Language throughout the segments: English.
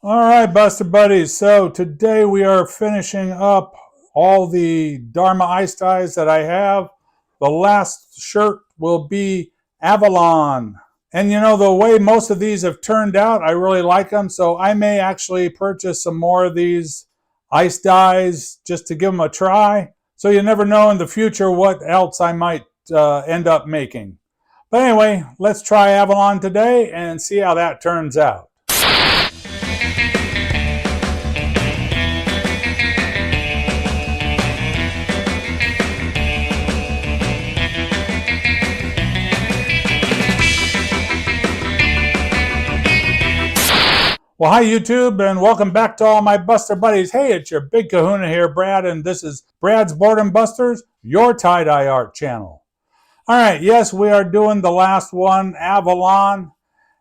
All right, Buster Buddies. So today we are finishing up all the Dharma ice dyes that I have. The last shirt will be Avalon. And you know, the way most of these have turned out, I really like them. So I may actually purchase some more of these ice dyes just to give them a try. So you never know in the future what else I might end up making. But anyway, let's try Avalon today and see how that turns out. Well, hi YouTube, and welcome back to all my Buster buddies. Hey, it's your big kahuna here, Brad, and this is Brad's Boredom Busters, your tie-dye art channel. All right, yes, we are doing the last one, Avalon,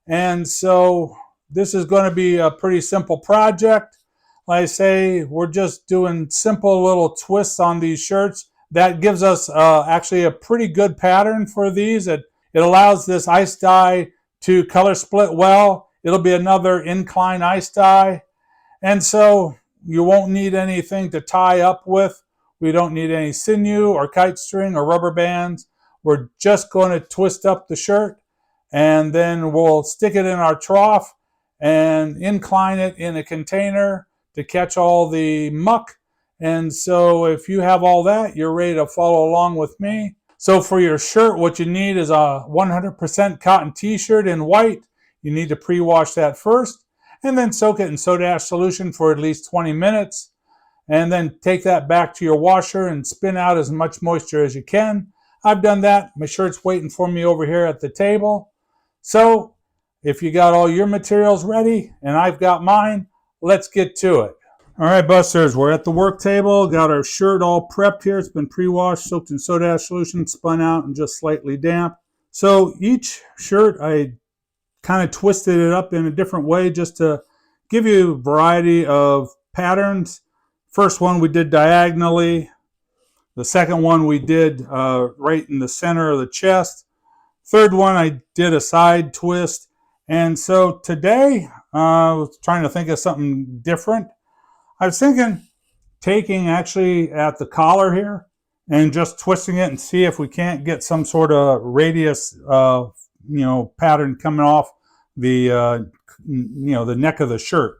and so this is going to be a pretty simple project. Like I say, we're just doing simple little twists on these shirts. That gives us actually a pretty good pattern for these. It allows this ice dye to color split well. It'll be another Incline Ice Dye. And so you won't need anything to tie up with. We don't need any sinew or kite string or rubber bands. We're just going to twist up the shirt, and then we'll stick it in our trough and incline it in a container to catch all the muck. And so if you have all that, you're ready to follow along with me. So for your shirt, what you need is a 100% cotton t-shirt in white. You need to pre-wash that first and then soak it in soda ash solution for at least 20 minutes. And then take that back to your washer and spin out as much moisture as you can. I've done that. My shirt's waiting for me over here at the table. So if you got all your materials ready and I've got mine, let's get to it. All right, Busters, we're at the work table. Got our shirt all prepped here. It's been pre-washed, soaked in soda ash solution, spun out, and just slightly damp. So each shirt I kind of twisted it up in a different way just to give you a variety of patterns. First one we did diagonally. The second one we did right in the center of the chest. Third one I did a side twist. And so today I was trying to think of something different. I was thinking taking actually at the collar here and just twisting it and see if we can't get some sort of radius pattern coming off the the neck of the shirt.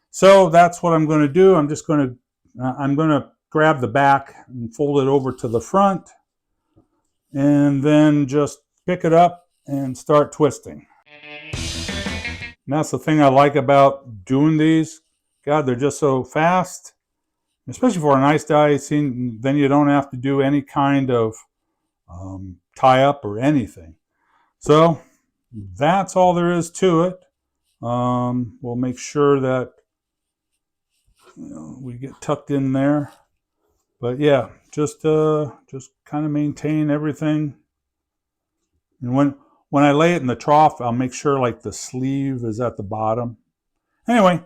So that's what I'm going to do. I'm going to grab the back and fold it over to the front, and then just pick it up and start twisting. And that's the thing I like about doing these. God, they're just so fast, especially for an ice dye. Then you don't have to do any kind of tie up or anything. So that's all there is to it. We'll make sure that we get tucked in there. But yeah, just kind of maintain everything. And when I lay it in the trough, I'll make sure like the sleeve is at the bottom. Anyway,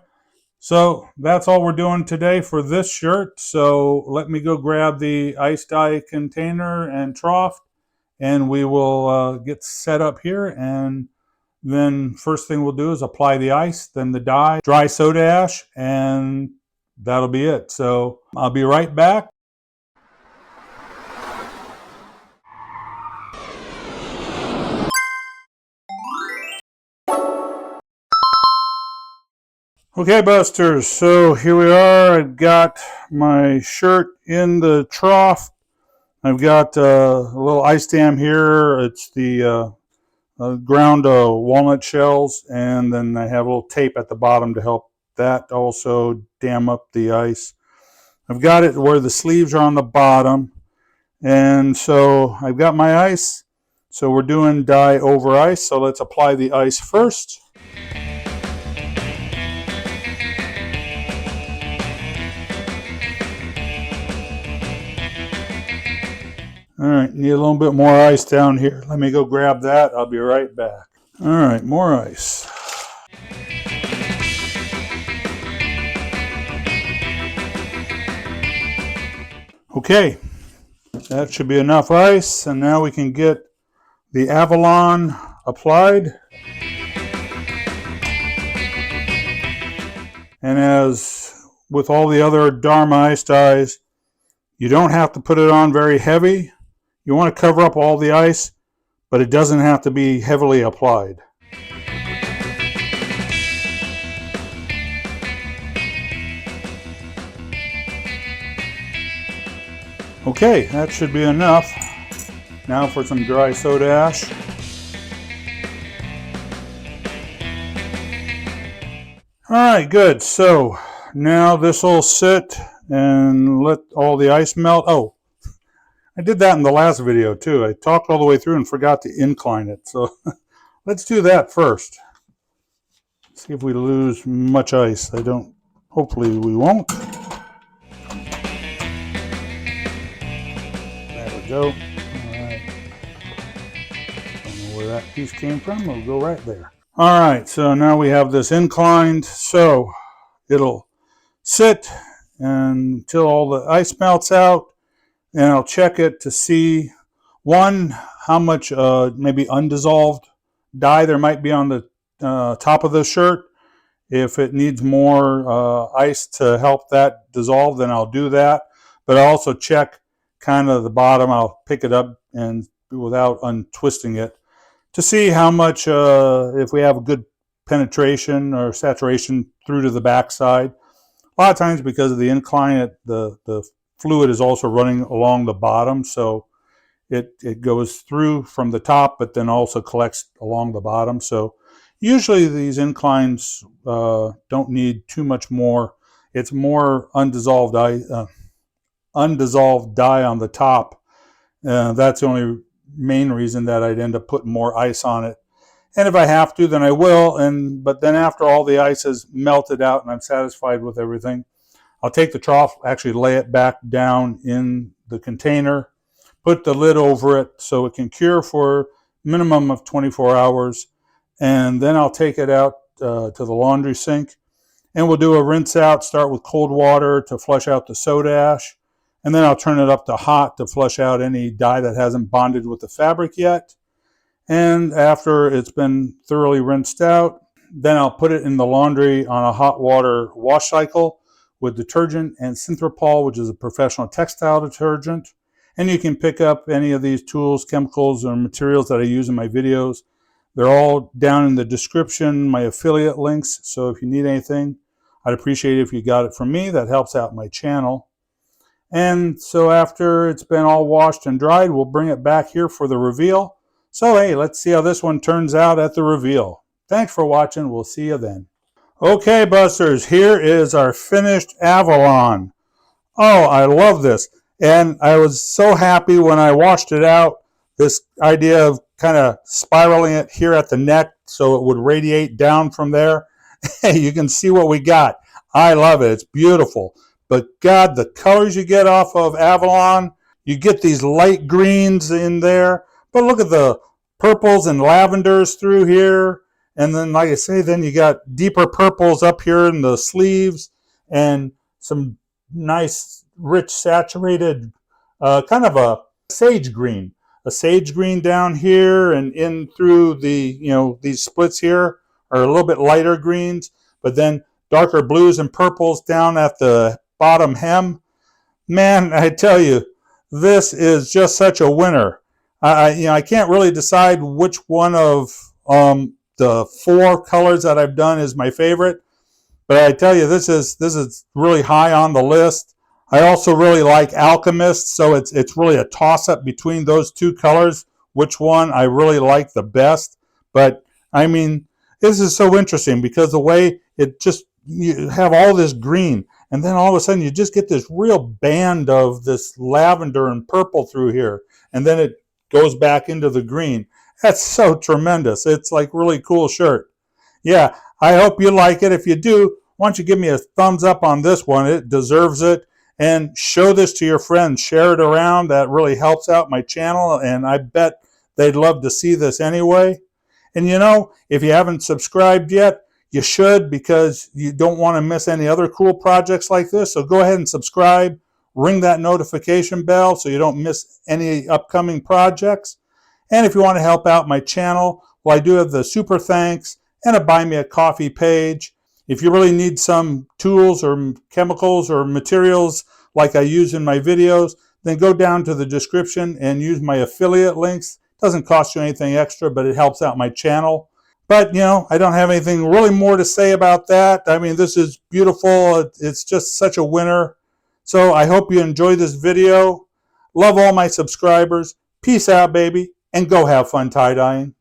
so that's all we're doing today for this shirt. So let me go grab the ice dye container and trough, and we will get set up here. And then first thing we'll do is apply the ice, then the dye, dry soda ash, and that'll be it. So I'll be right back. Okay, Busters, so here we are. I've got my shirt in the trough. I've got a little ice dam here. It's the ground walnut shells, and then I have a little tape at the bottom to help that also dam up the ice. I've got it where the sleeves are on the bottom, and so I've got my ice. So we're doing dye over ice, so let's apply the ice first. All right, need a little bit more ice down here. Let me go grab that. I'll be right back. All right, more ice. Okay, that should be enough ice, and now we can get the Avalon applied. And as with all the other Dharma ice dyes, you don't have to put it on very heavy. You want to cover up all the ice, but it doesn't have to be heavily applied. Okay, that should be enough. Now for some dry soda ash. Alright, good. So now this will sit and let all the ice melt. Oh, I did that in the last video too. I talked all the way through and forgot to incline it. So let's do that first. See if we lose much ice. Hopefully we won't. There we go. Alright. Don't know where that piece came from. It'll go right there. Alright, so now we have this inclined. So it'll sit until all the ice melts out. And I'll check it to see, one, how much maybe undissolved dye there might be on the top of the shirt. If it needs more ice to help that dissolve, then I'll do that. But I also check kind of the bottom. I'll pick it up and without untwisting it to see how much, if we have a good penetration or saturation through to the backside. A lot of times because of the incline, the fluid is also running along the bottom, so it goes through from the top, but then also collects along the bottom. So usually these inclines don't need too much more. It's more undissolved dye on the top. That's the only main reason that I'd end up putting more ice on it. And if I have to, then I will. But then after all the ice has melted out and I'm satisfied with everything, I'll take the trough, actually lay it back down in the container, put the lid over it so it can cure for a minimum of 24 hours. And then I'll take it out to the laundry sink. And we'll do a rinse out, start with cold water to flush out the soda ash. And then I'll turn it up to hot to flush out any dye that hasn't bonded with the fabric yet. And after it's been thoroughly rinsed out, then I'll put it in the laundry on a hot water wash cycle with detergent and Synthropol, which is a professional textile detergent. And you can pick up any of these tools, chemicals, or materials that I use in my videos. They're all down in the description, my affiliate links. So if you need anything, I'd appreciate it if you got it from me. That helps out my channel. And so after it's been all washed and dried, we'll bring it back here for the reveal. So hey, let's see how this one turns out at the reveal. Thanks for watching. We'll see you then. Okay, Busters, here is our finished Avalon. Oh, I love this. And I was so happy when I washed it out. This idea of kind of spiraling it here at the neck so it would radiate down from there. Hey, you can see what we got. I love it. It's beautiful. But God, the colors you get off of Avalon, you get these light greens in there. But look at the purples and lavenders through here. And then, like I say, then you got deeper purples up here in the sleeves and some nice, rich, saturated, kind of a sage green. A sage green down here and in through the, these splits here are a little bit lighter greens, but then darker blues and purples down at the bottom hem. Man, I tell you, this is just such a winner. I can't really decide which one of the four colors that I've done is my favorite, but I tell you, this is really high on the list. I also really like Alchemist, so it's really a toss-up between those two colors, which one I really like the best. But I mean, this is so interesting because the way it just, you have all this green, and then all of a sudden you just get this real band of this lavender and purple through here, and then it goes back into the green. That's so tremendous. It's like really cool shirt. Yeah, I hope you like it. If you do, why don't you give me a thumbs up on this one? It deserves it. And show this to your friends. Share it around. That really helps out my channel, and I bet they'd love to see this anyway. And if you haven't subscribed yet, you should, because you don't want to miss any other cool projects like this. So go ahead and subscribe. Ring that notification bell so you don't miss any upcoming projects. And if you want to help out my channel, well, I do have the super thanks and a buy me a coffee page. If you really need some tools or chemicals or materials like I use in my videos, then go down to the description and use my affiliate links. It doesn't cost you anything extra, but it helps out my channel. But, I don't have anything really more to say about that. I mean, this is beautiful. It's just such a winner. So I hope you enjoy this video. Love all my subscribers. Peace out, baby, and go have fun tie-dyeing.